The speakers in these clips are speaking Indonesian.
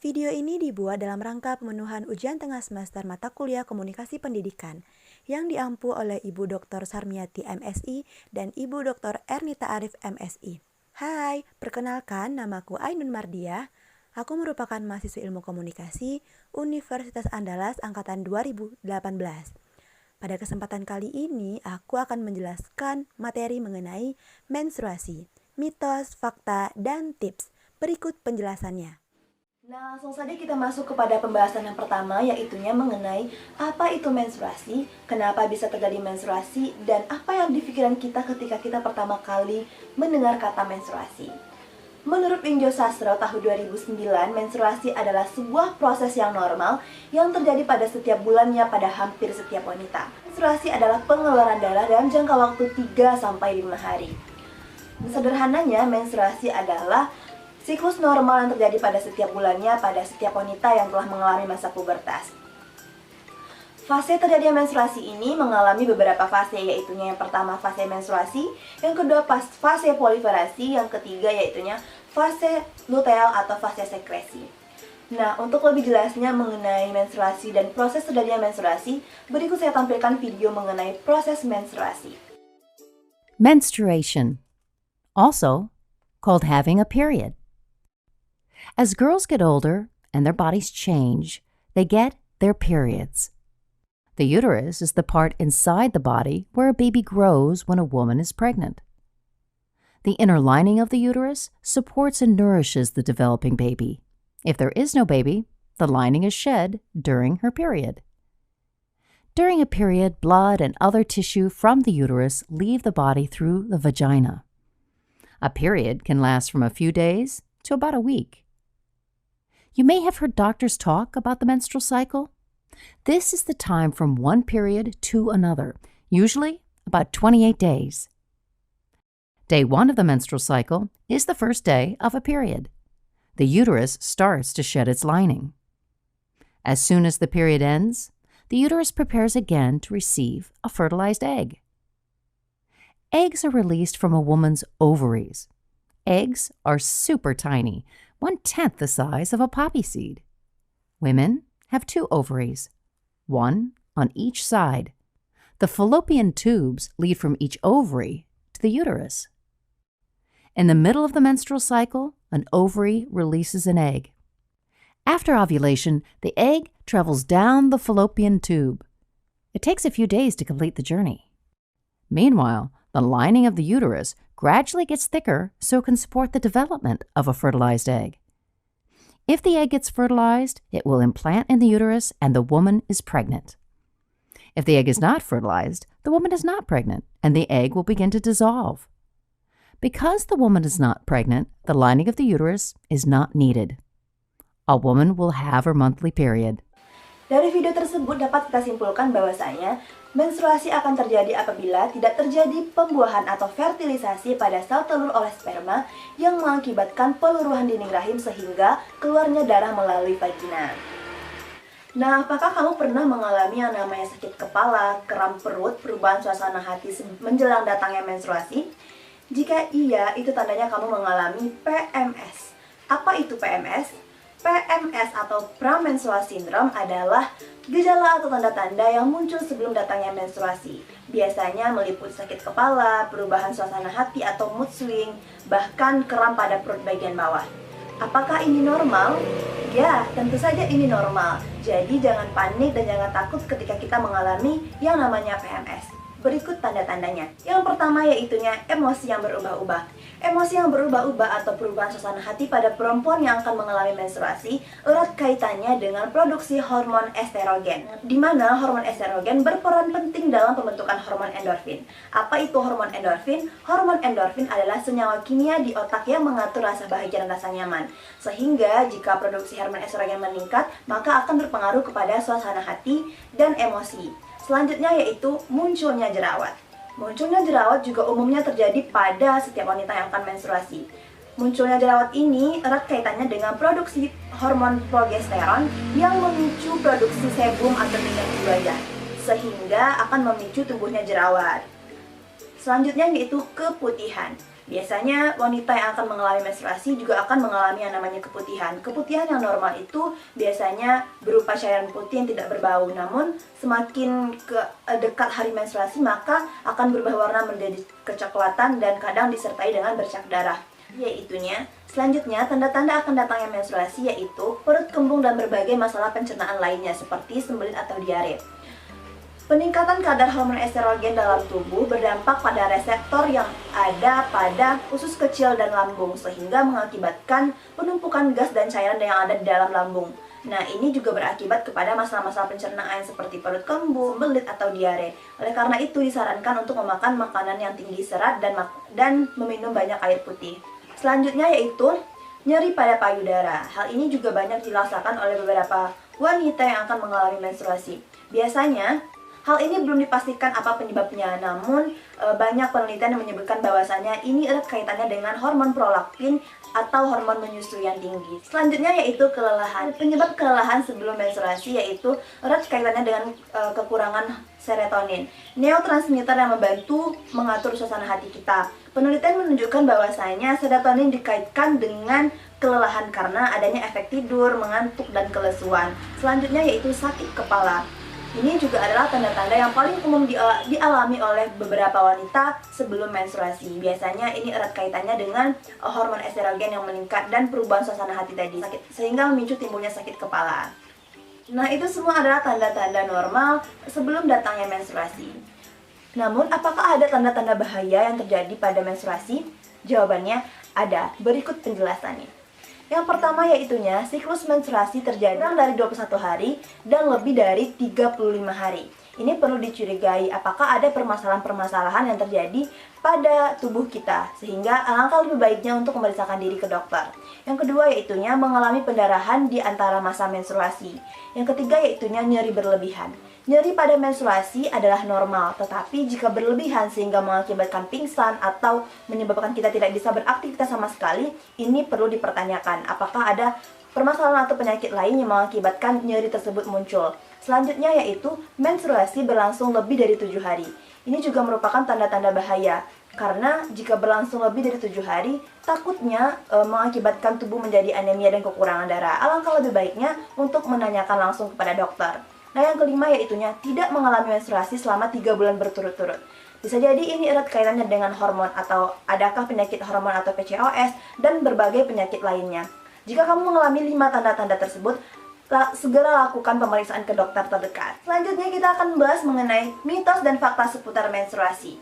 Video ini dibuat dalam rangka pemenuhan ujian tengah semester mata kuliah Komunikasi Pendidikan yang diampu oleh Ibu Dr. Sarmiati MSI dan Ibu Dr. Ernita Arif MSI. Hai, perkenalkan namaku Ainun Mardiah. Aku merupakan mahasiswa Ilmu Komunikasi Universitas Andalas angkatan 2018. Pada kesempatan kali ini, aku akan menjelaskan materi mengenai menstruasi, mitos, fakta, dan tips. Berikut penjelasannya. Nah, langsung saja kita masuk kepada pembahasan yang pertama, yaitunya mengenai apa itu menstruasi, kenapa bisa terjadi menstruasi, dan apa yang di pikiran kita ketika kita pertama kali mendengar kata menstruasi. Menurut Winjo Sastro tahun 2009, menstruasi adalah sebuah proses yang normal yang terjadi pada setiap bulannya pada hampir setiap wanita. Menstruasi adalah pengeluaran darah dalam jangka waktu 3-5 hari. Sederhananya, menstruasi adalah siklus normal yang terjadi pada setiap bulannya pada setiap wanita yang telah mengalami masa pubertas. Fase terjadinya menstruasi ini mengalami beberapa fase, yaitu yang pertama fase menstruasi, yang kedua fase proliferasi, yang ketiga yaitunya fase luteal atau fase sekresi. Nah, untuk lebih jelasnya mengenai menstruasi dan proses terjadinya menstruasi, berikut saya tampilkan video mengenai proses menstruasi. Menstruation, also called having a period. As girls get older and their bodies change, they get their periods. The uterus is the part inside the body where a baby grows when a woman is pregnant. The inner lining of the uterus supports and nourishes the developing baby. If there is no baby, the lining is shed during her period. During a period, blood and other tissue from the uterus leave the body through the vagina. A period can last from a few days to about a week. You may have heard doctors talk about the menstrual cycle. This is the time from one period to another, usually about 28 days. Day 1 of the menstrual cycle is the first day of a period. The uterus starts to shed its lining. As soon as the period ends, the uterus prepares again to receive a fertilized egg. Eggs are released from a woman's ovaries. Eggs are super tiny, 1/10 the size of a poppy seed. Women have 2 ovaries, one on each side. The fallopian tubes lead from each ovary to the uterus. In the middle of the menstrual cycle, an ovary releases an egg. After ovulation, the egg travels down the fallopian tube. It takes a few days to complete the journey. Meanwhile, the lining of the uterus gradually gets thicker so it can support the development of a fertilized egg. If the egg gets fertilized, it will implant in the uterus and the woman is pregnant. If the egg is not fertilized, the woman is not pregnant and the egg will begin to dissolve. Because the woman is not pregnant, the lining of the uterus is not needed. A woman will have her monthly period. Dari video tersebut dapat kita simpulkan bahwasanya menstruasi akan terjadi apabila tidak terjadi pembuahan atau fertilisasi pada sel telur oleh sperma yang mengakibatkan peluruhan dinding rahim sehingga keluarnya darah melalui vagina. Nah, apakah kamu pernah mengalami yang namanya sakit kepala, kram perut, perubahan suasana hati menjelang datangnya menstruasi? Jika iya, itu tandanya kamu mengalami PMS. Apa itu PMS? PMS atau Premenstrual Syndrome adalah gejala atau tanda-tanda yang muncul sebelum datangnya menstruasi. Biasanya meliputi sakit kepala, perubahan suasana hati atau mood swing, bahkan kram pada perut bagian bawah. Apakah ini normal? Ya, tentu saja ini normal. Jadi jangan panik dan jangan takut ketika kita mengalami yang namanya PMS. Berikut tanda-tandanya. Yang pertama yaitunya emosi yang berubah-ubah. Emosi yang berubah-ubah atau perubahan suasana hati pada perempuan yang akan mengalami menstruasi erat kaitannya dengan produksi hormon estrogen, di mana hormon estrogen berperan penting dalam pembentukan hormon endorfin. Apa itu hormon endorfin? Hormon endorfin adalah senyawa kimia di otak yang mengatur rasa bahagia dan rasa nyaman. Sehingga jika produksi hormon estrogen meningkat, maka akan berpengaruh kepada suasana hati dan emosi. Selanjutnya yaitu munculnya jerawat. Munculnya jerawat juga umumnya terjadi pada setiap wanita yang akan menstruasi. Munculnya jerawat ini erat kaitannya dengan produksi hormon progesteron yang memicu produksi sebum atau minyak di wajah, sehingga akan memicu tumbuhnya jerawat. Selanjutnya yaitu keputihan. Biasanya wanita yang akan mengalami menstruasi juga akan mengalami yang namanya keputihan. Keputihan yang normal itu biasanya berupa cairan putih yang tidak berbau. Namun semakin dekat hari menstruasi maka akan berubah warna menjadi kecoklatan dan kadang disertai dengan bercak darah. Selanjutnya, tanda-tanda akan datangnya menstruasi yaitu perut kembung dan berbagai masalah pencernaan lainnya seperti sembelit atau diare. Peningkatan kadar hormon estrogen dalam tubuh berdampak pada reseptor yang ada pada usus kecil dan lambung sehingga mengakibatkan penumpukan gas dan cairan yang ada di dalam lambung. Nah, ini juga berakibat kepada masalah-masalah pencernaan seperti perut kembung, sembelit atau diare. Oleh karena itu disarankan untuk memakan makanan yang tinggi serat dan meminum banyak air putih. Selanjutnya yaitu nyeri pada payudara. Hal ini juga banyak dirasakan oleh beberapa wanita yang akan mengalami menstruasi. Biasanya hal ini belum dipastikan apa penyebabnya, namun banyak penelitian yang menyebutkan bahwasanya ini erat kaitannya dengan hormon prolaktin atau hormon menyusui yang tinggi. Selanjutnya yaitu kelelahan. Penyebab kelelahan sebelum menstruasi yaitu erat kaitannya dengan kekurangan serotonin, neurotransmitter yang membantu mengatur suasana hati kita. Penelitian menunjukkan bahwasanya serotonin dikaitkan dengan kelelahan karena adanya efek tidur, mengantuk, dan kelesuan. Selanjutnya yaitu sakit kepala. Ini juga adalah tanda-tanda yang paling umum dialami oleh beberapa wanita sebelum menstruasi. Biasanya ini erat kaitannya dengan hormon estrogen yang meningkat dan perubahan suasana hati tadi, sehingga memicu timbulnya sakit kepala. Nah, itu semua adalah tanda-tanda normal sebelum datangnya menstruasi. Namun, apakah ada tanda-tanda bahaya yang terjadi pada menstruasi? Jawabannya ada. Berikut penjelasannya. Yang pertama yaitunya siklus menstruasi terjadi kurang dari 21 hari dan lebih dari 35 hari. Ini perlu dicurigai apakah ada permasalahan-permasalahan yang terjadi pada tubuh kita, sehingga alangkah lebih baiknya untuk memeriksakan diri ke dokter. Yang kedua yaitunya mengalami pendarahan di antara masa menstruasi. Yang ketiga yaitunya nyeri berlebihan. Nyeri pada menstruasi adalah normal, tetapi jika berlebihan sehingga mengakibatkan pingsan atau menyebabkan kita tidak bisa beraktivitas sama sekali, ini perlu dipertanyakan apakah ada permasalahan atau penyakit lain yang mengakibatkan nyeri tersebut muncul. Selanjutnya yaitu menstruasi berlangsung lebih dari 7 hari. Ini juga merupakan tanda-tanda bahaya, karena jika berlangsung lebih dari 7 hari, takutnya mengakibatkan tubuh menjadi anemia dan kekurangan darah. Alangkah lebih baiknya untuk menanyakan langsung kepada dokter. Nah, yang kelima yaitunya tidak mengalami menstruasi selama 3 bulan berturut-turut. Bisa jadi ini erat kaitannya dengan hormon atau adakah penyakit hormon atau PCOS dan berbagai penyakit lainnya. Jika kamu mengalami 5 tanda-tanda tersebut, segera lakukan pemeriksaan ke dokter terdekat. Selanjutnya kita akan membahas mengenai mitos dan fakta seputar menstruasi.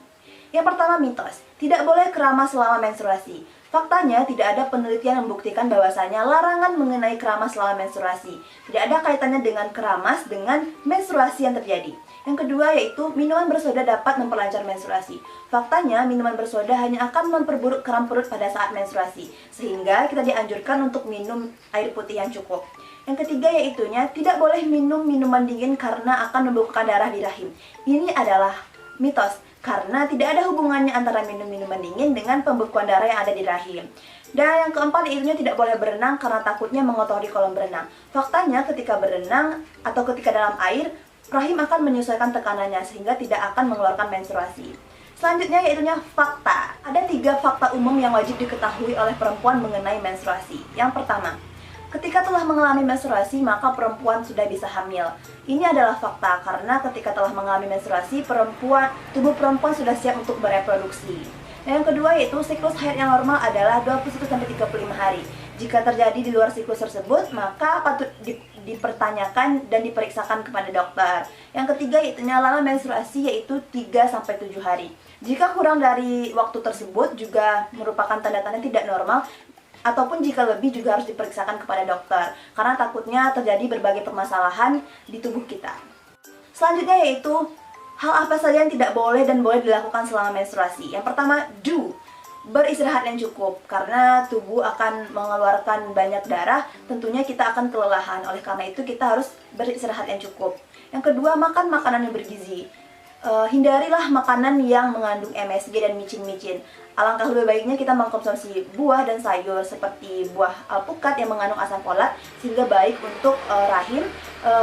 Yang pertama, mitos. Tidak boleh keramas selama menstruasi. Faktanya, tidak ada penelitian yang membuktikan bahwasanya larangan mengenai keramas selama menstruasi. Tidak ada kaitannya dengan keramas dengan menstruasi yang terjadi. Yang kedua yaitu minuman bersoda dapat memperlancar menstruasi. Faktanya, minuman bersoda hanya akan memperburuk kram perut pada saat menstruasi, sehingga kita dianjurkan untuk minum air putih yang cukup. Yang ketiga yaitunya tidak boleh minum minuman dingin karena akan membukakan darah di rahim. Ini adalah mitos, karena tidak ada hubungannya antara minum minuman dingin dengan pembekuan darah yang ada di rahim. Dan yang keempat yaitunya tidak boleh berenang karena takutnya mengotori kolam berenang. Faktanya ketika berenang atau ketika dalam air, rahim akan menyesuaikan tekanannya sehingga tidak akan mengeluarkan menstruasi. Selanjutnya yaitunya fakta. Ada 3 fakta umum yang wajib diketahui oleh perempuan mengenai menstruasi. Yang pertama, ketika telah mengalami menstruasi, maka perempuan sudah bisa hamil. Ini adalah fakta karena ketika telah mengalami menstruasi, tubuh perempuan sudah siap untuk bereproduksi. Dan yang kedua yaitu siklus haid yang normal adalah 21-35 hari. Jika terjadi di luar siklus tersebut, maka patut dipertanyakan dan diperiksakan kepada dokter. Yang ketiga yaitu lama menstruasi yaitu 3-7 hari. Jika kurang dari waktu tersebut juga merupakan tanda-tanda tidak normal, ataupun jika lebih juga harus diperiksakan kepada dokter karena takutnya terjadi berbagai permasalahan di tubuh kita. Selanjutnya yaitu hal apa saja yang tidak boleh dan boleh dilakukan selama menstruasi. Yang pertama, beristirahat yang cukup karena tubuh akan mengeluarkan banyak darah, tentunya kita akan kelelahan. Oleh karena itu kita harus beristirahat yang cukup. Yang kedua, makan makanan yang bergizi. Hindarilah makanan yang mengandung MSG dan micin-micin. Alangkah lebih baiknya kita mengkonsumsi buah dan sayur seperti buah alpukat yang mengandung asam folat sehingga baik untuk rahim,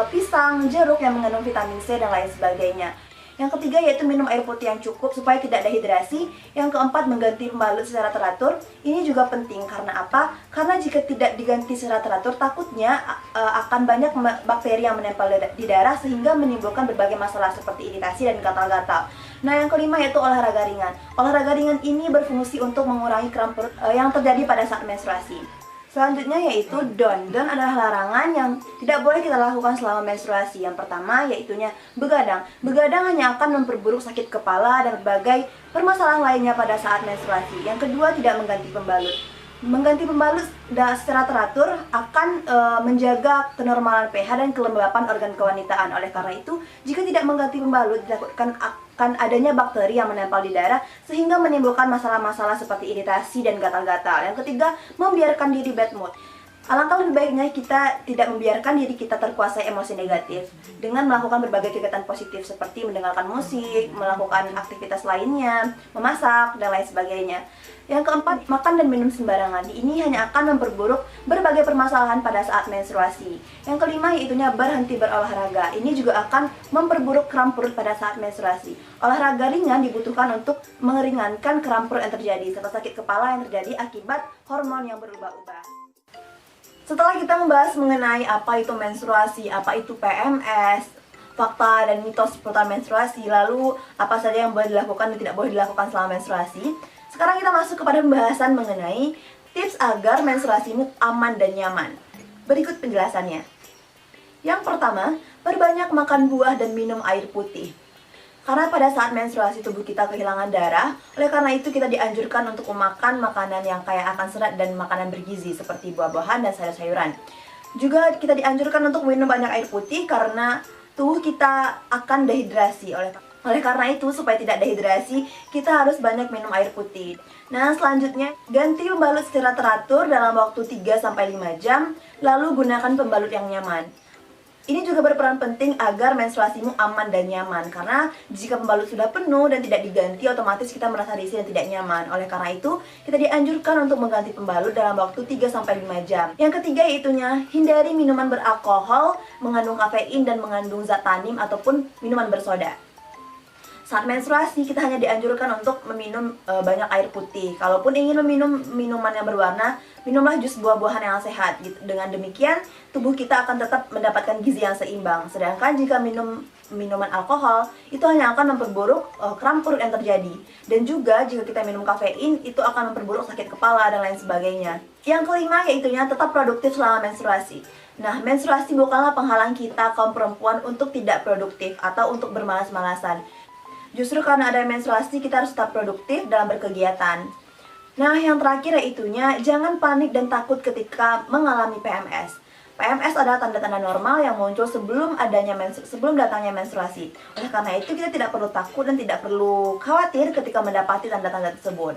pisang, jeruk yang mengandung vitamin C dan lain sebagainya. Yang ketiga yaitu minum air putih yang cukup supaya tidak dehidrasi. Yang keempat, mengganti pembalut secara teratur. Ini juga penting karena apa? Karena jika tidak diganti secara teratur, takutnya akan banyak bakteri yang menempel di darah sehingga menimbulkan berbagai masalah seperti iritasi dan gatal-gatal. Nah, yang kelima yaitu olahraga ringan. Olahraga ringan ini berfungsi untuk mengurangi kram perut yang terjadi pada saat menstruasi. Selanjutnya yaitu don. Don adalah larangan yang tidak boleh kita lakukan selama menstruasi. Yang pertama yaitunya begadang. Begadang hanya akan memperburuk sakit kepala dan berbagai permasalahan lainnya pada saat menstruasi. Yang kedua, tidak mengganti pembalut. Mengganti pembalut secara teratur akan menjaga kenormalan pH dan kelembapan organ kewanitaan. Oleh karena itu, jika tidak mengganti pembalut, ditakutkan akan adanya bakteri yang menempel di darah sehingga menimbulkan masalah-masalah seperti iritasi dan gatal-gatal. Yang ketiga, membiarkan diri bad mood. Alangkah lebih baiknya kita tidak membiarkan diri kita terkuasai emosi negatif dengan melakukan berbagai kegiatan positif seperti mendengarkan musik, melakukan aktivitas lainnya, memasak, dan lain sebagainya. Yang keempat, makan dan minum sembarangan. Ini hanya akan memperburuk berbagai permasalahan pada saat menstruasi. Yang kelima yaitunya berhenti berolahraga. Ini juga akan memperburuk kram perut pada saat menstruasi. Olahraga ringan dibutuhkan untuk meringankan kram perut yang terjadi serta sakit kepala yang terjadi akibat hormon yang berubah-ubah. Setelah kita membahas mengenai apa itu menstruasi, apa itu PMS, fakta dan mitos seputar menstruasi, lalu apa saja yang boleh dilakukan dan tidak boleh dilakukan selama menstruasi, sekarang kita masuk kepada pembahasan mengenai tips agar menstruasimu aman dan nyaman. Berikut penjelasannya. Yang pertama, perbanyak makan buah dan minum air putih. Karena pada saat menstruasi tubuh kita kehilangan darah, oleh karena itu kita dianjurkan untuk memakan makanan yang kaya akan serat dan makanan bergizi seperti buah-buahan dan sayur-sayuran. Juga kita dianjurkan untuk minum banyak air putih karena tubuh kita akan dehidrasi. Oleh karena itu, supaya tidak dehidrasi, kita harus banyak minum air putih. Nah, selanjutnya, ganti pembalut secara teratur dalam waktu 3-5 jam, lalu gunakan pembalut yang nyaman. Ini juga berperan penting agar menstruasimu aman dan nyaman. Karena jika pembalut sudah penuh dan tidak diganti, otomatis kita merasa risih dan tidak nyaman. Oleh karena itu, kita dianjurkan untuk mengganti pembalut dalam waktu 3-5 jam. Yang ketiga yaitunya, hindari minuman beralkohol, mengandung kafein dan mengandung zat tanin ataupun minuman bersoda. Saat menstruasi, kita hanya dianjurkan untuk meminum banyak air putih. Kalaupun ingin meminum minuman yang berwarna, minumlah jus buah-buahan yang sehat. Dengan demikian, tubuh kita akan tetap mendapatkan gizi yang seimbang. Sedangkan jika minum minuman alkohol, itu hanya akan memperburuk kram perut yang terjadi. Dan juga jika kita minum kafein, itu akan memperburuk sakit kepala dan lain sebagainya. Yang kelima yaitunya tetap produktif selama menstruasi. Nah, menstruasi bukanlah penghalang kita kaum perempuan untuk tidak produktif atau untuk bermalas-malasan. Justru karena ada menstruasi, kita harus tetap produktif dalam berkegiatan. Nah, yang terakhir yaitunya, jangan panik dan takut ketika mengalami PMS. PMS adalah tanda-tanda normal yang muncul sebelum datangnya menstruasi. Oleh karena itu, kita tidak perlu takut dan tidak perlu khawatir ketika mendapati tanda-tanda tersebut.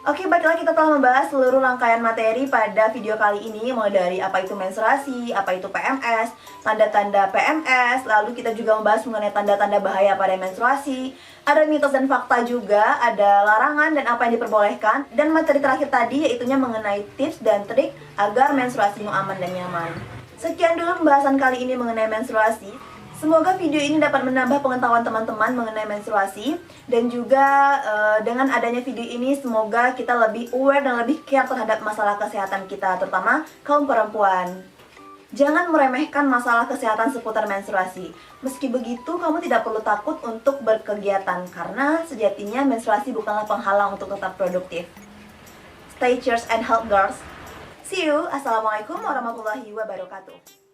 Oke, baiklah, kita telah membahas seluruh rangkaian materi pada video kali ini, mulai dari apa itu menstruasi, apa itu PMS, tanda-tanda PMS, lalu kita juga membahas mengenai tanda-tanda bahaya pada menstruasi, ada mitos dan fakta juga, ada larangan dan apa yang diperbolehkan, dan materi terakhir tadi yaitunya mengenai tips dan trik agar menstruasimu aman dan nyaman. Sekian dulu pembahasan kali ini mengenai menstruasi. Semoga video ini dapat menambah pengetahuan teman-teman mengenai menstruasi. Dan juga dengan adanya video ini, semoga kita lebih aware dan lebih care terhadap masalah kesehatan kita, terutama kaum perempuan. Jangan meremehkan masalah kesehatan seputar menstruasi. Meski begitu, kamu tidak perlu takut untuk berkegiatan, karena sejatinya menstruasi bukanlah penghalang untuk tetap produktif. Stay cheers and health, girls. See you. Assalamualaikum warahmatullahi wabarakatuh.